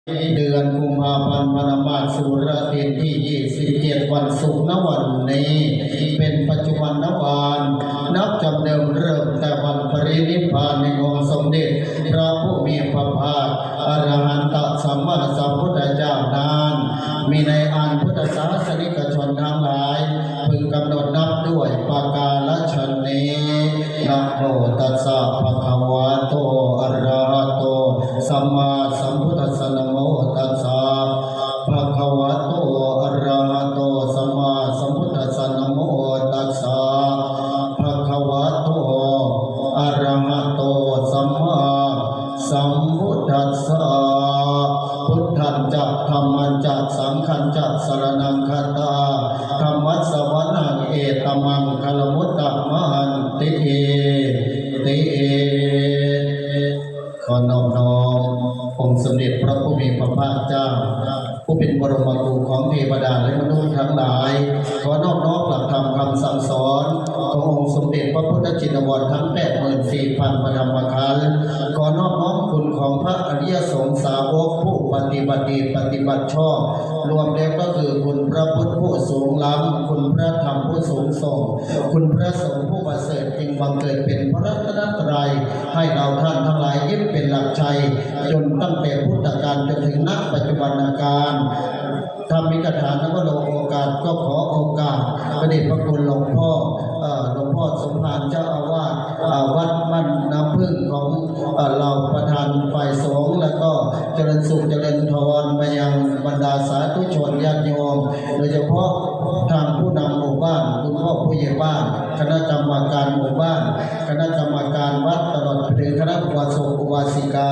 เดือนกุมภาพันธ์วันมาฆสุรทินที่27วันศุกร์ณวันนี้เป็นปัจจุบันนวานนับจำเดิมเริ่มแต่วันปรินิพพานในองค์สมเด็จพระผู้มีพระภาคอรหันตสัมมาสัมพุทธเจ้านานมีในอันพุทธศาสนิกชนทั้งหลายพึงกำหนดนับด้วยปากกาละชนนี้นะโมตัสสะภะคะวะโตอะระหะโตสัมมาสัมพุทธัสสะนะโมตัสสะภะคะวะโตอะระหะโตสัมมาสัมพุทธัสสะนะโมตัสสะภะคะวะโตอะระหะโตสัมมาสัมพุทธัสสะพุทธังจักธัมมังจักสังฆังจักสรณังคัตตาธัมมัสสวนังเอตมังคลมุตตะมหันติเอขอน้อมน้อมองค์สมเด็จพระผู้มีพระภาคเจ้าผู้เป็นบรมครูของเทวดาและมนุษย์ทั้งหลายขอน้อมน้อมหลักธรรมคำสั่งสอนขององค์สมเด็จพระพุทธชินวรทั้ง 84,000 พระธรรมขันธ์ขอน้อมน้อมคุณของพระอริยสงฆ์สาวกผู้ปฏิบัติดีปฏิบัติชอบรวมแล้วก็คือคุณพระพุทธผู้สูงล้ำคุณพระธรรมผู้สูงส่งคุณพระสงฆ์ผู้ประเสริฐจึงบังเกิดเป็นพระรัตนตรัยให้เราท่านทั้งหลายยึดเป็นหลักชัยจนตั้งแต่พุทธกาลจนถึงณปัจจุบันการธรรมิกถานักโลโอกาสก็ขอโอกาสประเดชพระคุณหลวงพ่อสมภารเจ้าอาวาสวัดบ้านน้ำพึ่งของเราประธานฝ่ายสงฆ์แล้วก็เจริญสุขเจริญธรไปยังบรรดาสาธุชนญาติโยมโดยเฉพาะทางผู้นำหมู่บ้านคุณพ่อผู้ใหญ่บ้านคณะกรรมการหมู่บ้านคณะกรรมการวัดตลอดถึงคณะอุบาสกอุบาสิกา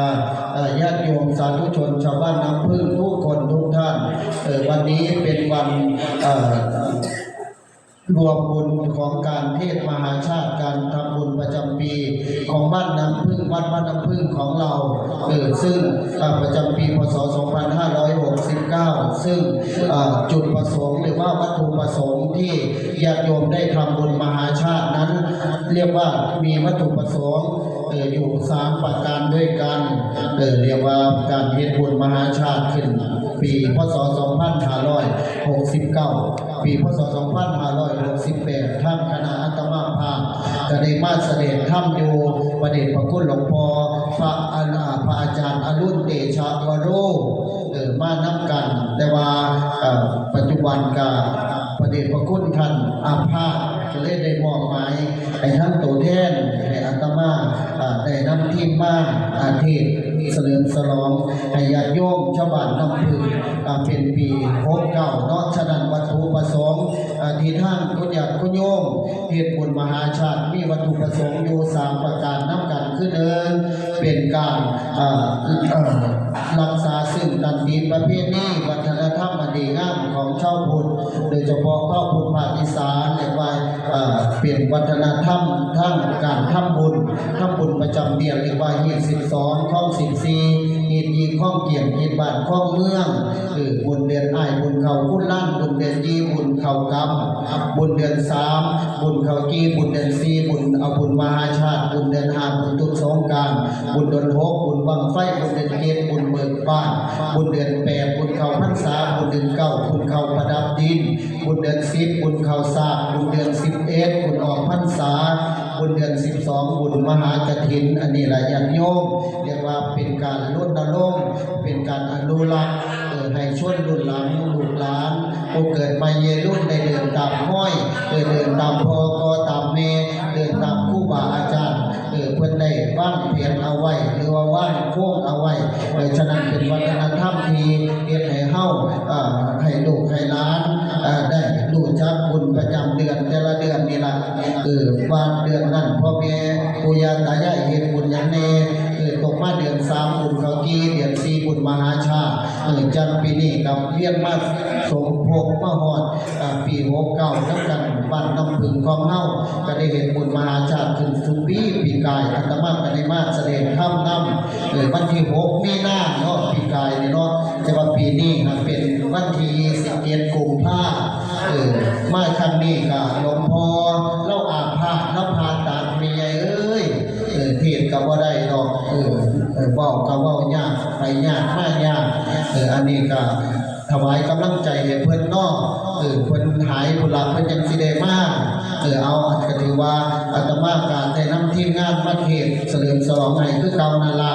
ญาติโยมสาธุชนชาวบ้านน้ำพึ่งทุกคนทุกท่านวันนี้เป็นวันรวมบุญของการเทศมหาชาติการทำบุญประจำปีของบ้านน้ำพึ่งวัดบ้านน้ำพึ่งของเราซึ่งประจำปีพศ 2569ซึ่งจุดประสงค์หรือว่าวัตถุประสงค์ที่ญาติโยมได้ทำบุญมหาชาตินั้นเรียกว่ามีวัตถุประสงค์อยู่3ประการด้วยกันเรียกว่าการเฮ็ดบุญมหาชาติขึ้นปีพศ 2569 ปีพศ 2568ท่านคณะอาตมาภาพก็ได้มาเสด็จถ้ำอยู่ประเดชพระคุณหลวงพ่อพระอาจารย์อรุณเตชะวโรมานับกันแต่ว่าปัจจุบันกับประเดชพระคุณท่านอาภาสจะได้มอบหมายให้ทั้งตัวแทนให้อาตมาได้นำทีมบ้านเทศเสริมฉลองให้ญาติโยมชาวบ้านน้ำพึ่งเป็นปี69เนาะฉะนั้นวัตถุประสงค์ที่ท่านคุณญาติคุณโยมเฮ็ดบุญมหาชาติมีวัตถุประสงค์อยู่3ประการนำกันคือ1เป็นการรักษาซึ่งดันดีประเพณีวัฒนธรรมอันดีงามของชาวพุทธโดยเฉพาะชาวพุทธภาคอีสานเรียกว่าเปลี่ยนวัฒนธรรมทั้งการทำบุญประจำเดือนเรียกว่าฮีด12ข้อง14ฮีดยีข้องเกี่ยมฮีดบ้านข้องเมืองบุญเดือนอ้ายบุญเขาคุ้นลั่นบุญเดือนยีบุญเขากำบุญเดือน3บุญเขากีบุญเดือน4บุญเอาบุญมหาชาติบุญเดือน5บุญตุสงกรานต์บุญเดือน6บุญบังไฟบุญเดือน7บุญเบิกบ้านบุญเดือน8บุญเขาพรรษาบุญเดือน9บุญเขาประดับดินบุญเดือน10บุญเขาสากบุญเดือน11บุญออกพรรษาบุญเดือน12บุญมหากฐินอันนี้แหละญาติโยมเรียกว่าเป็นการรณรงค์เป็นการอนุรักษ์ให้ชนรุ่นหลังลูกหลานผู้เกิดมาเยรุ่นได้เดินตามห้อยเดินตามพ่อกอตามเมเดินตามครูบาอาจารย์เพื่อนได้ว่างเพียรเอาไว้หรือว่าว่างโค้งเอาไว้ฉะนั้นเป็นวัฒนธรรมที่เฮ็ดให้เฮาให้ลูกให้หลานได้รู้จักบุญประจำเดือนแต่ละเดือนนี่ล่ะวันเดือนนั้นพ่อแม่ปู่ย่าตายายเฮ็ดบุญอย่างนี้ตกมาเดือน3บุญเขากีเดือน4บุญมหาชาติจันปีนี้กับเวียนมาสมภพมาฮอดปี69นำกันบ้านน้ำพึ่งของเฮาก็ได้เฮ็ดบุญมหาชาติขึ้นสุปีกายอาตมาก็ได้มาแสดงธรรมนำวันที่6มีนาเนาะปีกายนี่เนาะแต่ว่าปีนี้เป็นวันที่27กุมภาพันธ์มาครั้งนี้ก็หลวงพ่อเล่าอาภาษเราผ่าตัดมีใหญ่เทศก็บ่ได้ดอก เว้าก็เว้ายากไปยากมายากอันนี้ก็ถวายกำลังใจให้เพิ่นเนาะเพิ่นหายผู้หลักเพิ่นยังสิได้มาเอาก็ถือว่าอาตมาการได้นำทีมงานมาเทศเฉลิมฉลองให้คือเก่านั่นล่ะ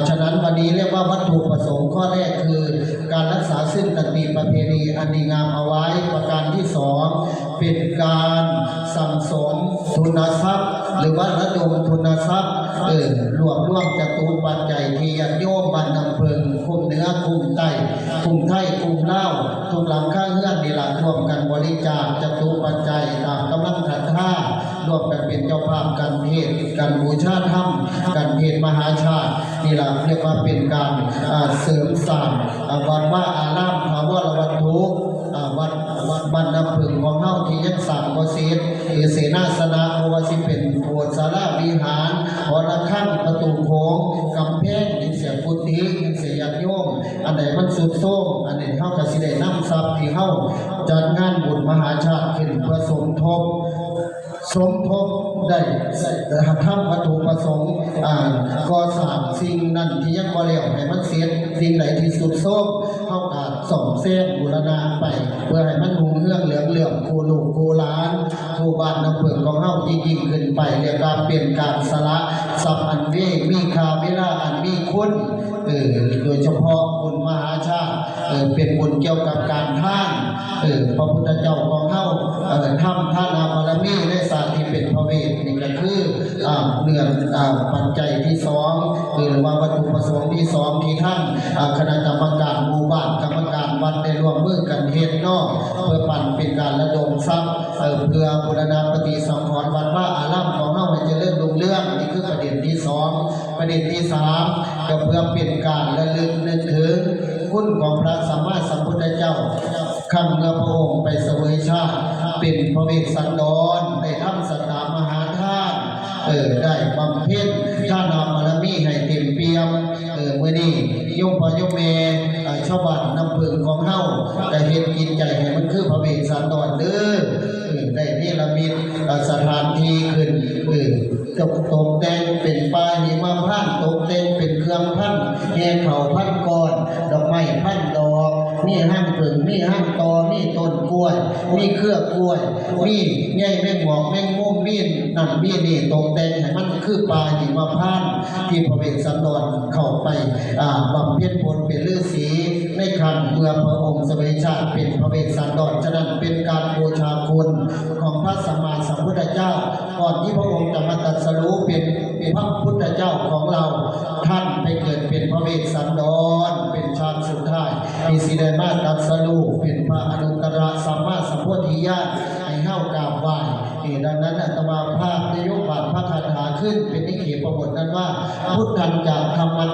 ฉะนั้นวันนี้เรียกว่าวัตถุประสงค์ข้อแรกคือการรักษาซึ่งกติประเพณีอันดีงามเอาไว้ประการที่สองเป็นการสั่งสมทุนทรัพย์หรือว่าระดมทุนทรัพย์รวบรวมจตุปัจจัยที่ญาติโยมบ้านน้ำเพิงคุมเหนือคุมใต้คุมไทยคุมลาวทุกหลังข้างเฮือนนี่ล่ะร่วมกันบริจาคจตุปัจจัยตามกำลังศรัทธาร่วมกันเป็นเจ้าภาพการเทศน์การบูชาธรรมการเทศน์มหาชาตินี่ล่ะเรียกว่าเป็นการเสริมสร้างวัดว่าอารามภาวรวัตถุวัดบ้านน้ำผึ้งของเฮาที่ยังสร้างบ่เสร็จเสนาสนะบ่ว่าสิเป็นโบสถ์ศาลาวิหารหอระฆังประตูโค้งกำแพงนี่เสียกุฏินี่เสียญาติโยมอันใดมันสุดโทรมอันนี้เฮาก็สิได้นำทรัพย์ที่เฮาจัดงานบุญมหาชาติขึ้นเพื่อสมทบได้ทำวัตถุประสงค์ก่อสร้างสิ่งนั้นที่ยังบ่แล้วให้มันเสร็จสิ่งไหนที่สุดโทรมเฮาก็ซ่อมแซมบูรณะไปเพื่อให้มันรุ่งเรืองเหลืองคู่ลูกคู่หลานคู่บ้านน้ำเพิงของเฮายิ่งขึ้นไปเรียกว่าเป็นการสละทรัพย์อันมีค่าเวลาอันมีคุณโดยเฉพาะบุญมหาชาติเป็นบุญเกี่ยวกับการทานพระพุทธเจ้าของเฮาทำทานาบารมีในศาสตร์ที่เป็นพระเวทนี่ก็คือเรื่องปัจจัยที่สองหรือว่าวัตถุประสงค์ที่สองที่ท่านคณะกรรมการหมู่บ้านกรรมการวัดได้ร่วมมือกันเฮ็ดเนาะเพื่อปั่นเป็นการระดมทรัพย์เพื่อบูรณะปฏิสังขรณ์วัดว่าอารามของเฮาให้เจริญรุ่งเรืองนี่คือประเด็นที่สองประเด็นที่สามก็เพื่อเป็นการระลึกนึกถึงคุณของพระสัมมาสัมพุทธเจ้าขั้นเมื่อพระองค์ไปเสวยชาติเป็นพระเวสสันดรได้ทำสตามหาทานได้บำเพ็ญทานบารมีให้เต็มเปี่ยมมื้อนี้โยมพ่อโยมแม่ชาวบ้านน้ำผึ้งของเฮาก็เฮ็ดกินใจให้มันคือพระเวสสันดรเด้อได้เนรมิตสถานที่ขึ้นตกแต่งเป็นป้ายหิมพานต์ตกแต่งเป็นเครื่องพันแห่เขาพันก้อนดอกไม้พันดอกมีห้างผึ้งมีห้างตอมีต้นกล้วยมีเครือกล้วยมีใหญ่แมงหมอกแมงมุมมีนั่นมีนี่ตกแต่งให้มันคือป่าหิมพานต์ที่พระเวสสันดรเข้าไปบำเพ็ญผลเป็นฤาษีในครั้งเมื่อพระองค์เสวยชาติเป็นพระเวสสันดรฉะนั้นเป็นการบูชาคุณของพระสัมมาสัมพุทธเจ้าก่อนที่พระองค์จะมาตรัสรู้เป็นพระพุทธเจ้าของเราท่านไปเกิดเป็นพระเวสสันดรเป็นชาติสุดท้ายที่สิได้มาตรัสรู้เป็นพระอนุตตรสัมมาสัมโพธิญาณให้เฮากราบไหว้ดังนั้นอาตมาภาพได้ยกบาทพระคาถาขึ้นเป็นนิเขปบทนั้นว่าพุทธังจะธรรมัง